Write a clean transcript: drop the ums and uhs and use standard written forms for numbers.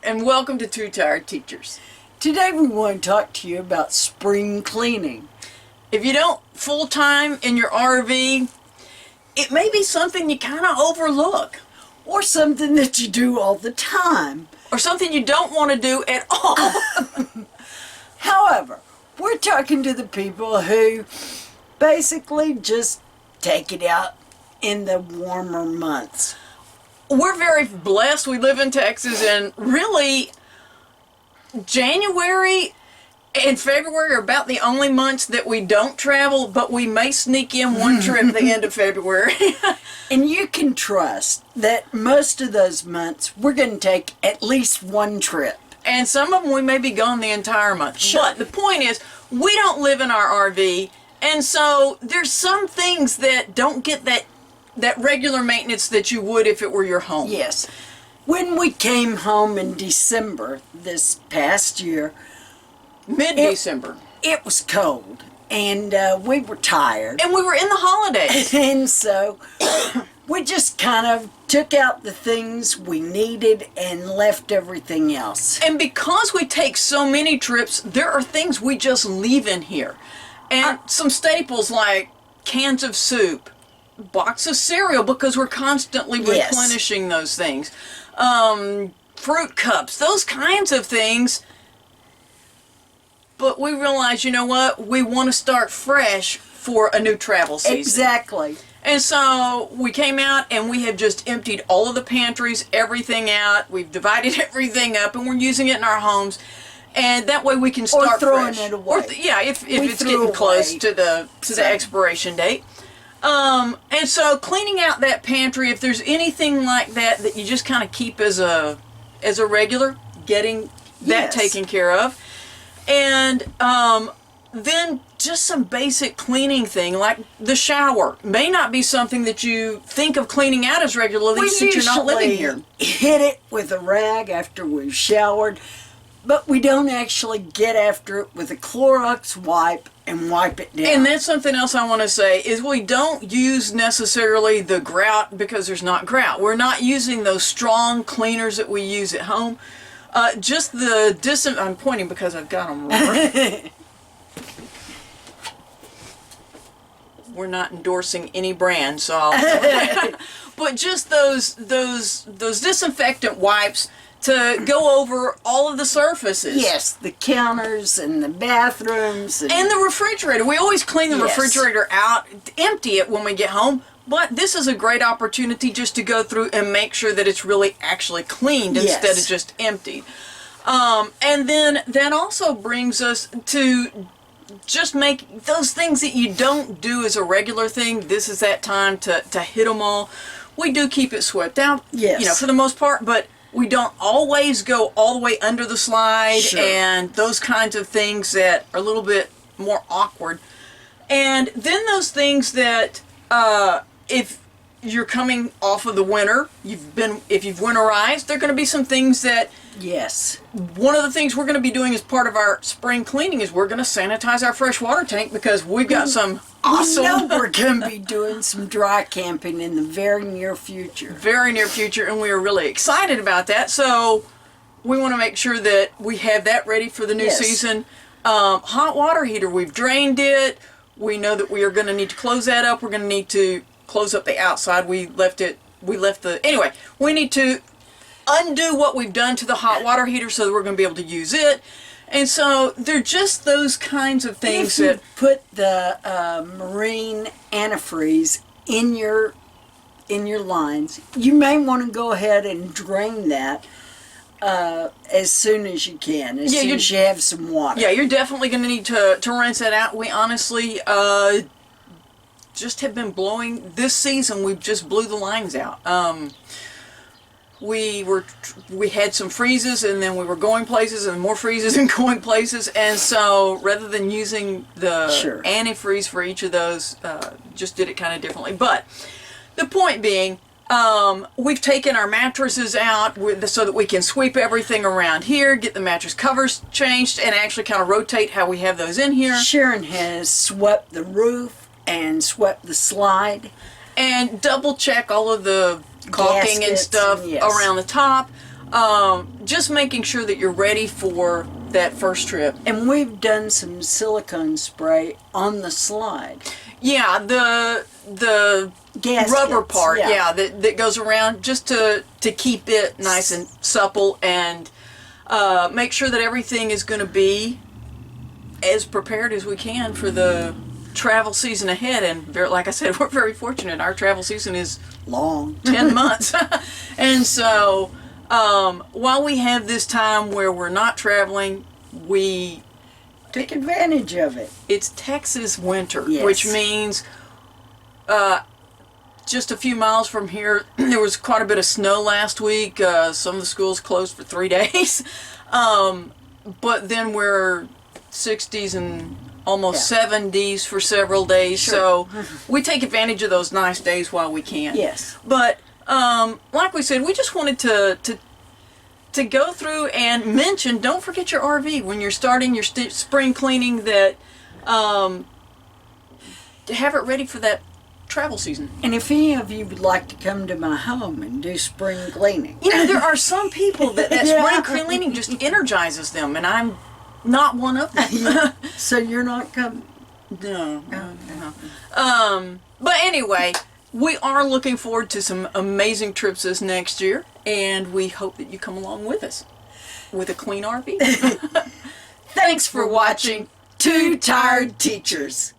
and welcome to Two Tired Teachers. Today we want to talk to you about spring cleaning. If you don't full-time in your RV, it may be something you kind of overlook. Or something that you do all the time. Or something you don't want to do at all. However, we're talking to the people who basically just take it out in the warmer months. We're very blessed. We live in Texas, and really, January and February are about the only months that we don't travel, but we may sneak in one trip at the end of February. And you can trust that most of those months we're going to take at least one trip. And some of them we may be gone the entire month. Sure. But the point is, we don't live in our RV, and so there's some things that don't get that regular maintenance that you would if it were your home. Yes. When we came home in December this past year, Mid-December. it was cold, and we were tired. And we were in the holidays. And so we just kind of took out the things we needed and left everything else. And because we take so many trips, there are things we just leave in here. And some staples like cans of soup, box of cereal, because we're constantly Yes. replenishing those things. Fruit cups, those kinds of things. But we realize, you know what? We want to start fresh for a new travel season. Exactly. And so we came out and we have just emptied all of the pantries, everything out. We've divided everything up and we're using it in our homes. And that way we can start throwing fresh. it away. If We it's threw getting close away to the expiration date. And so cleaning out that pantry, if there's anything like that you just kind of keep as a regular, getting that Yes. taken care of. And then just some basic cleaning thing, like the shower, may not be something that you think of cleaning out as regularly since you're not living here. Hit it with a rag after we've showered, but we don't actually get after it with a Clorox wipe and wipe it down. And that's something else I want to say, is we don't use necessarily the grout because there's not grout. We're not using those strong cleaners that we use at home. Just the I'm pointing because I've got them wrong. We're not endorsing any brand, so I'll but just those disinfectant wipes to go over all of the surfaces. Yes, the counters and the bathrooms. And the refrigerator. We always clean the Yes. refrigerator out, empty it when we get home. But this is a great opportunity just to go through and make sure that it's really actually cleaned Yes. instead of just emptied. And then that also brings us to just make those things that you don't do as a regular thing. This is that time to hit them all. We do keep it swept out, Yes. for the most part, but we don't always go all the way under the slide. Sure. And those kinds of things that are a little bit more awkward. And then those things that, if you're coming off of the winter, if you've winterized, there are going to be some things that, Yes. one of the things we're going to be doing as part of our spring cleaning is we're going to sanitize our freshwater tank because we've got some awesome, We know we're going to be doing some dry camping in the very near future. very near future, and we are really excited about that. So we want to make sure that we have that ready for the new Yes. season. Hot water heater, we've drained it. We know that we are going to need to close that up. We're going to need to close up the outside. We need to undo what we've done to the hot water heater so that we're going to be able to use it. And so they're just those kinds of things If you that put the marine antifreeze in your lines, you may want to go ahead and drain that as soon as you can, as soon as you have some water. Yeah, you're definitely going to need to rinse that out. We honestly just have been blowing this season. We've just blew the lines out. We had some freezes, and then we were going places, and more freezes and going places, and so rather than using the Sure. antifreeze for each of those, just did it kind of differently. But the point being, we've taken our mattresses out so that we can sweep everything around here, get the mattress covers changed, and actually kind of rotate how we have those in here. Sharon has swept the roof and swept the slide. And double check all of the caulking and Gaskets, stuff yes. around the top. just making sure that you're ready for that first trip. And we've done some silicone spray on the slide. Yeah, the Gaskets, rubber part, yeah. that goes around just to keep it nice and supple, and make sure that everything is going to be as prepared as we can for the travel season ahead. And like I said, we're very fortunate. Our travel season is Long. 10 months. And so while we have this time where we're not traveling, we Take advantage of it. it's Texas winter, Yes. which means just a few miles from here, there was quite a bit of snow last week. Some of the schools closed for 3 days. But then we're 60s and almost 70s for several days. Sure. So we take advantage of those nice days while we can. Yes. But like we said, we just wanted to go through and mention, don't forget your RV when you're starting your spring cleaning, that to have it ready for that travel season. And if any of you would like to come to my home and do spring cleaning. You know, there are some people that Yeah. spring cleaning just energizes them, and I'm not one of them. So you're not coming? No. But anyway, we are looking forward to some amazing trips this next year, and we hope that you come along with us with a clean RV. Thanks for watching Two Tired Teachers.